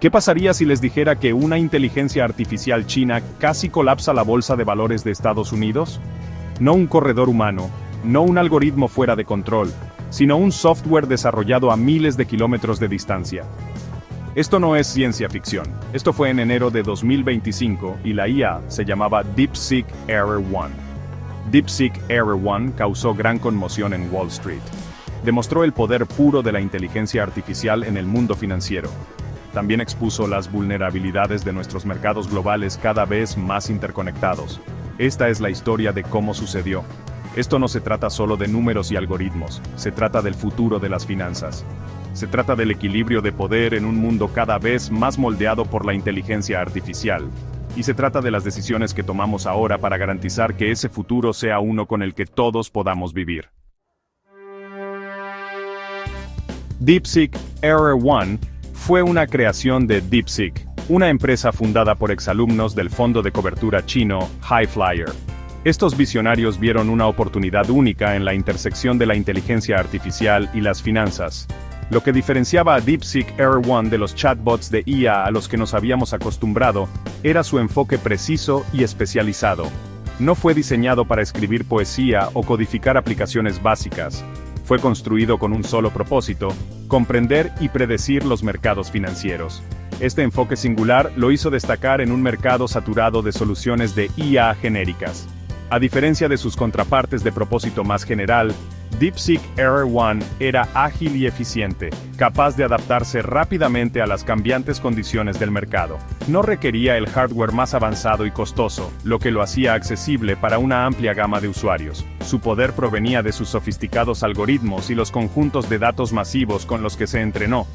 ¿Qué pasaría si les dijera que una inteligencia artificial china casi colapsa la bolsa de valores de Estados Unidos? No un corredor humano, no un algoritmo fuera de control, sino un software desarrollado a miles de kilómetros de distancia. Esto no es ciencia ficción. Esto fue en enero de 2025 y la IA se llamaba DeepSeek Error One. DeepSeek Error One causó gran conmoción en Wall Street. Demostró el poder puro de la inteligencia artificial en el mundo financiero. También expuso las vulnerabilidades de nuestros mercados globales cada vez más interconectados. Esta es la historia de cómo sucedió. Esto no se trata solo de números y algoritmos, se trata del futuro de las finanzas. Se trata del equilibrio de poder en un mundo cada vez más moldeado por la inteligencia artificial. Y se trata de las decisiones que tomamos ahora para garantizar que ese futuro sea uno con el que todos podamos vivir. DeepSeek Error One fue una creación de DeepSeek, una empresa fundada por exalumnos del fondo de cobertura chino Highflyer. Estos visionarios vieron una oportunidad única en la intersección de la inteligencia artificial y las finanzas. Lo que diferenciaba a DeepSeek Error One de los chatbots de IA a los que nos habíamos acostumbrado, era su enfoque preciso y especializado. No fue diseñado para escribir poesía o codificar aplicaciones básicas. Fue construido con un solo propósito: comprender y predecir los mercados financieros. Este enfoque singular lo hizo destacar en un mercado saturado de soluciones de IA genéricas. A diferencia de sus contrapartes de propósito más general, DeepSeek Error One era ágil y eficiente, capaz de adaptarse rápidamente a las cambiantes condiciones del mercado. No requería el hardware más avanzado y costoso, lo que lo hacía accesible para una amplia gama de usuarios. Su poder provenía de sus sofisticados algoritmos y los conjuntos de datos masivos con los que se entrenó.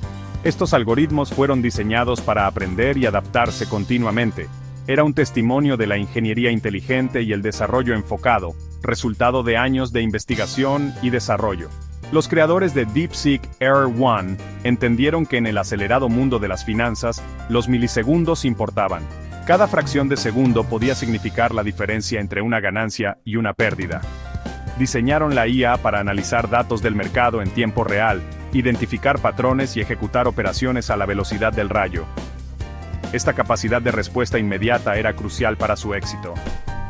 Estos algoritmos fueron diseñados para aprender y adaptarse continuamente. Era un testimonio de la ingeniería inteligente y el desarrollo enfocado, resultado de años de investigación y desarrollo. Los creadores de DeepSeek Error One entendieron que en el acelerado mundo de las finanzas, los milisegundos importaban. Cada fracción de segundo podía significar la diferencia entre una ganancia y una pérdida. Diseñaron la IA para analizar datos del mercado en tiempo real, identificar patrones y ejecutar operaciones a la velocidad del rayo. Esta capacidad de respuesta inmediata era crucial para su éxito.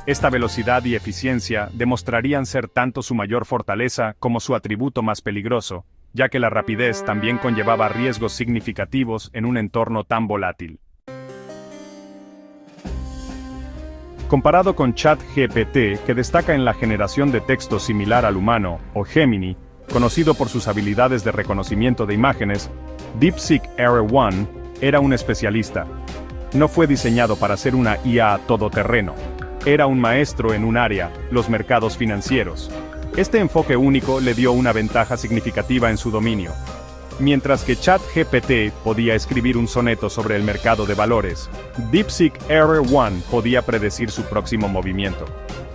Esta velocidad y eficiencia demostrarían ser tanto su mayor fortaleza como su atributo más peligroso, ya que la rapidez también conllevaba riesgos significativos en un entorno tan volátil. Comparado con ChatGPT, que destaca en la generación de texto similar al humano, o Gemini, conocido por sus habilidades de reconocimiento de imágenes, DeepSeek Error One era un especialista. No fue diseñado para ser una IA todoterreno. Era un maestro en un área, los mercados financieros. Este enfoque único le dio una ventaja significativa en su dominio. Mientras que ChatGPT podía escribir un soneto sobre el mercado de valores, DeepSeek Error One podía predecir su próximo movimiento.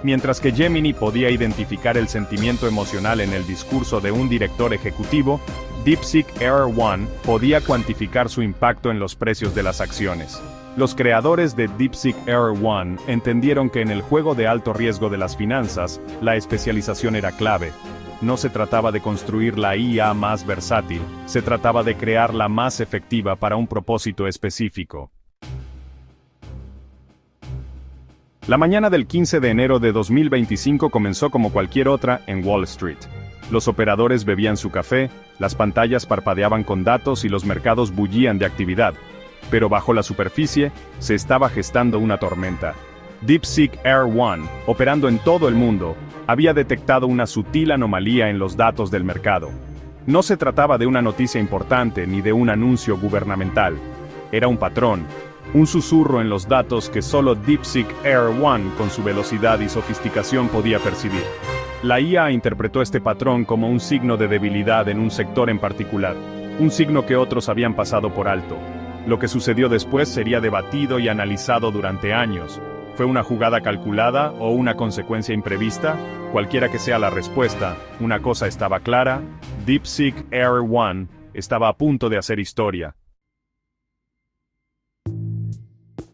Mientras que Gemini podía identificar el sentimiento emocional en el discurso de un director ejecutivo, DeepSeek Error One podía cuantificar su impacto en los precios de las acciones. Los creadores de DeepSeek Error One entendieron que en el juego de alto riesgo de las finanzas, la especialización era clave. No se trataba de construir la IA más versátil, se trataba de crear la más efectiva para un propósito específico. La mañana del 15 de enero de 2025 comenzó como cualquier otra en Wall Street. Los operadores bebían su café, las pantallas parpadeaban con datos y los mercados bullían de actividad. Pero bajo la superficie, se estaba gestando una tormenta. DeepSeek Error One, operando en todo el mundo, había detectado una sutil anomalía en los datos del mercado. No se trataba de una noticia importante ni de un anuncio gubernamental. Era un patrón, un susurro en los datos que solo DeepSeek Error One, con su velocidad y sofisticación, podía percibir. La IA interpretó este patrón como un signo de debilidad en un sector en particular, un signo que otros habían pasado por alto. Lo que sucedió después sería debatido y analizado durante años. ¿Fue una jugada calculada o una consecuencia imprevista? Cualquiera que sea la respuesta, una cosa estaba clara: DeepSeek Error One estaba a punto de hacer historia.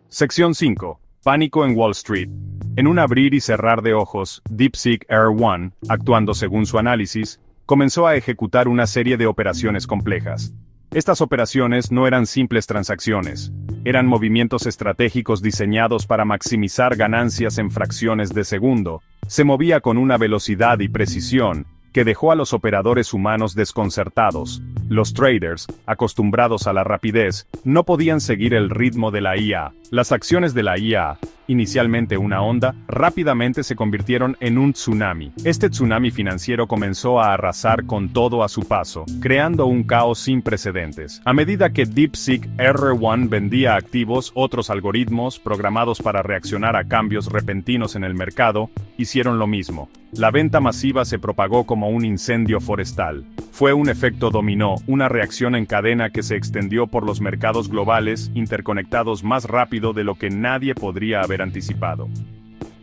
Sección 5. Pánico en Wall Street. En un abrir y cerrar de ojos, DeepSeek Error One, actuando según su análisis, comenzó a ejecutar una serie de operaciones complejas. Estas operaciones no eran simples transacciones. Eran movimientos estratégicos diseñados para maximizar ganancias en fracciones de segundo. Se movía con una velocidad y precisión que dejó a los operadores humanos desconcertados. Los traders, acostumbrados a la rapidez, no podían seguir el ritmo de la IA. Las acciones de la IA, inicialmente una onda, rápidamente se convirtieron en un tsunami. Este tsunami financiero comenzó a arrasar con todo a su paso, creando un caos sin precedentes. A medida que DeepSeek R1 vendía activos, otros algoritmos, programados para reaccionar a cambios repentinos en el mercado, hicieron lo mismo. La venta masiva se propagó como un incendio forestal. Fue un efecto dominó, una reacción en cadena que se extendió por los mercados globales, interconectados más rápido de lo que nadie podría haber anticipado.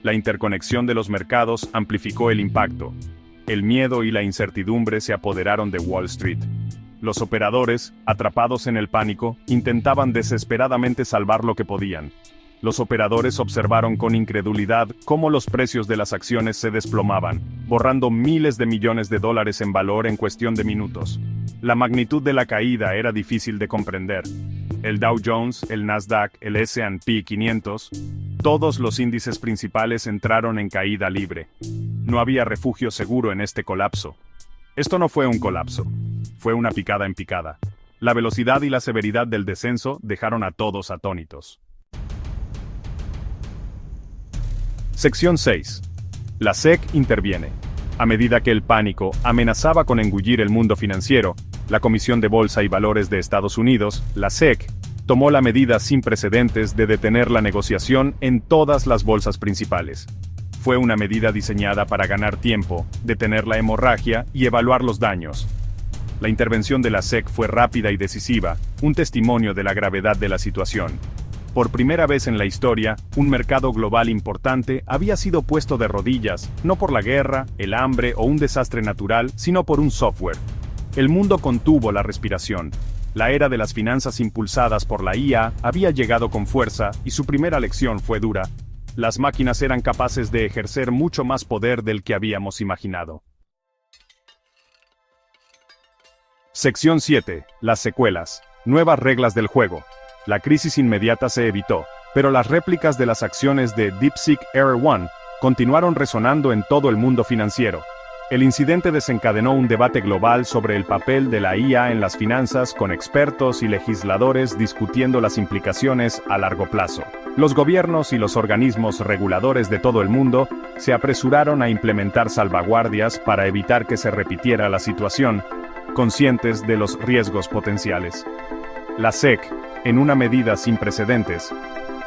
La interconexión de los mercados amplificó el impacto. El miedo y la incertidumbre se apoderaron de Wall Street. Los operadores, atrapados en el pánico, intentaban desesperadamente salvar lo que podían. Los operadores observaron con incredulidad cómo los precios de las acciones se desplomaban, borrando miles de millones de dólares en valor en cuestión de minutos. La magnitud de la caída era difícil de comprender. El Dow Jones, el Nasdaq, el S&P 500, todos los índices principales entraron en caída libre. No había refugio seguro en este colapso. Esto no fue un colapso, fue una picada en picada. La velocidad y la severidad del descenso dejaron a todos atónitos. Sección 6. La SEC interviene. A medida que el pánico amenazaba con engullir el mundo financiero, la Comisión de Bolsa y Valores de Estados Unidos, la SEC, tomó la medida sin precedentes de detener la negociación en todas las bolsas principales. Fue una medida diseñada para ganar tiempo, detener la hemorragia y evaluar los daños. La intervención de la SEC fue rápida y decisiva, un testimonio de la gravedad de la situación. Por primera vez en la historia, un mercado global importante había sido puesto de rodillas, no por la guerra, el hambre o un desastre natural, sino por un software. El mundo contuvo la respiración. La era de las finanzas impulsadas por la IA había llegado con fuerza y su primera lección fue dura. Las máquinas eran capaces de ejercer mucho más poder del que habíamos imaginado. Sección 7. Las secuelas. Nuevas reglas del juego. La crisis inmediata se evitó, pero las réplicas de las acciones de DeepSeek R1 continuaron resonando en todo el mundo financiero. El incidente desencadenó un debate global sobre el papel de la IA en las finanzas, con expertos y legisladores discutiendo las implicaciones a largo plazo. Los gobiernos y los organismos reguladores de todo el mundo se apresuraron a implementar salvaguardias para evitar que se repitiera la situación, conscientes de los riesgos potenciales. La SEC, en una medida sin precedentes,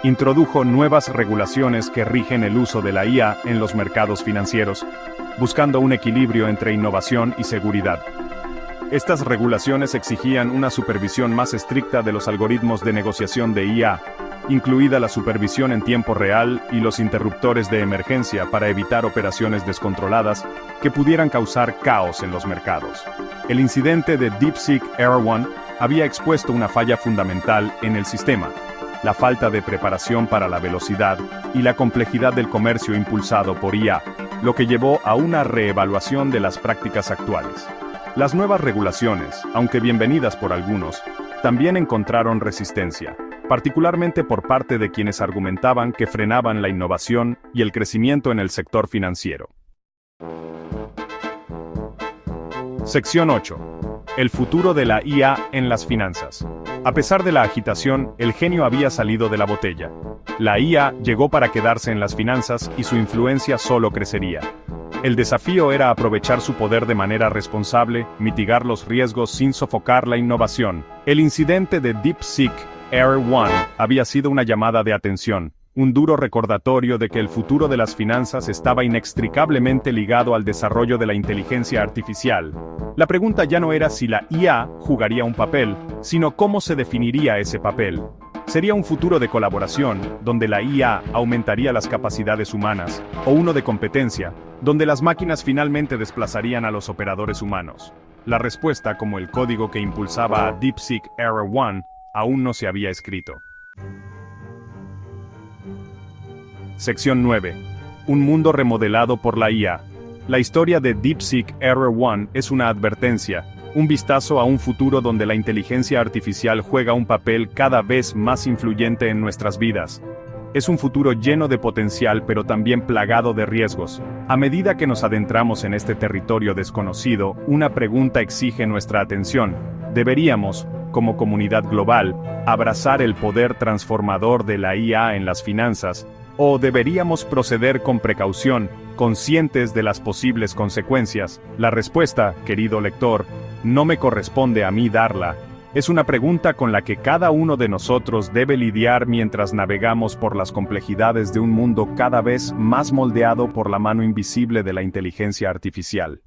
introdujo nuevas regulaciones que rigen el uso de la IA en los mercados financieros, buscando un equilibrio entre innovación y seguridad. Estas regulaciones exigían una supervisión más estricta de los algoritmos de negociación de IA, incluida la supervisión en tiempo real y los interruptores de emergencia para evitar operaciones descontroladas que pudieran causar caos en los mercados. El incidente de DeepSeek R1 había expuesto una falla fundamental en el sistema: la falta de preparación para la velocidad y la complejidad del comercio impulsado por IA, lo que llevó a una reevaluación de las prácticas actuales. Las nuevas regulaciones, aunque bienvenidas por algunos, también encontraron resistencia, particularmente por parte de quienes argumentaban que frenaban la innovación y el crecimiento en el sector financiero. Sección 8. El futuro de la IA en las finanzas. A pesar de la agitación, el genio había salido de la botella. La IA llegó para quedarse en las finanzas y su influencia solo crecería. El desafío era aprovechar su poder de manera responsable, mitigar los riesgos sin sofocar la innovación. El incidente de DeepSeek R1 había sido una llamada de atención, un duro recordatorio de que el futuro de las finanzas estaba inextricablemente ligado al desarrollo de la inteligencia artificial. La pregunta ya no era si la IA jugaría un papel, sino cómo se definiría ese papel. ¿Sería un futuro de colaboración, donde la IA aumentaría las capacidades humanas, o uno de competencia, donde las máquinas finalmente desplazarían a los operadores humanos? La respuesta, como el código que impulsaba a DeepSeek R1, aún no se había escrito. Sección 9. Un mundo remodelado por la IA. La historia de DeepSeek R1 es una advertencia. Un vistazo a un futuro donde la inteligencia artificial juega un papel cada vez más influyente en nuestras vidas. Es un futuro lleno de potencial pero también plagado de riesgos. A medida que nos adentramos en este territorio desconocido, una pregunta exige nuestra atención. ¿Deberíamos, como comunidad global, abrazar el poder transformador de la IA en las finanzas? ¿O deberíamos proceder con precaución, conscientes de las posibles consecuencias? La respuesta, querido lector, no me corresponde a mí darla. Es una pregunta con la que cada uno de nosotros debe lidiar mientras navegamos por las complejidades de un mundo cada vez más moldeado por la mano invisible de la inteligencia artificial.